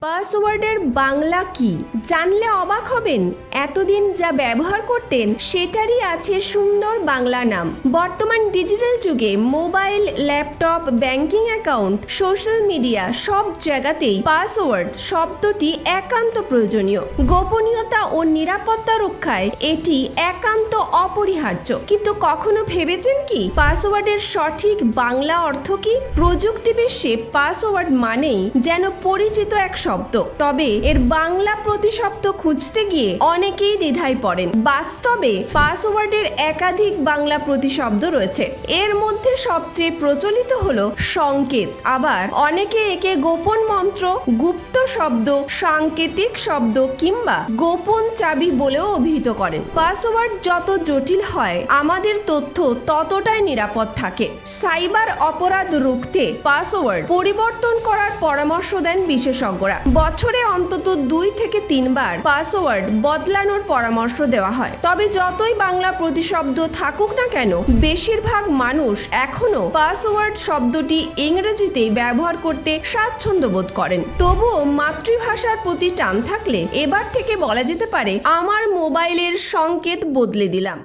পাসওয়ার্ডের বাংলা কি জানলে অবাক হবেন। এতদিন যা ব্যবহার করতেন সেটারই আছে সুন্দর বাংলা নাম। বর্তমান ডিজিটাল যুগে mobile, laptop, banking account, social media সব জায়গাতেই পাসওয়ার্ড শব্দটি একান্ত প্রয়োজনীয়। গোপনীয়তা ও নিরাপত্তা রক্ষায় এটি একান্ত অপরিহার্য। কিন্তু কখনো ভেবেছেন কি পাসওয়ার্ডের সঠিক বাংলা অর্থ কি? প্রযুক্তি বিশ্বে পাসওয়ার্ড মানেই যেন পরিচিত এক শব্দ, তবে এর বাংলা প্রতিশব্দ খুঁজতে গিয়ে অনেকেই দ্বিধায় পড়েন। বাস্তবে পাসওয়ার্ডের একাধিক বাংলা প্রতিশব্দ রয়েছে। এর মধ্যে সবচেয়ে প্রচলিত হলো সংকেত, আবার অনেকে একে গোপন মন্ত্র, গুপ্ত শব্দ, সাংকেতিক শব্দ কিংবা গোপন চাবি বলেও অভিহিত করেন। পাসওয়ার্ড যত জটিল হয় আমাদের তথ্য ততটাই নিরাপদ থাকে। সাইবার অপরাধ রুখতে পাসওয়ার্ড পরিবর্তন করার পরামর্শ দেন বিশেষজ্ঞরা। বছরে অন্তত 2 থেকে 3 বার পাসওয়ার্ড বদলানোর পরামর্শ দেওয়া হয়। তবে যতই বাংলা প্রতিশব্দ থাকুক না কেন, বেশিরভাগ মানুষ এখনো পাসওয়ার্ড শব্দটি ইংরেজিতেই ব্যবহার করতে স্বাচ্ছন্দ্য বোধ করেন। তবুও মাতৃভাষার প্রতি টান থাকলে এবার থেকে বলা যেতে পারে, আমার মোবাইলের সংকেত বদলে দিলাম।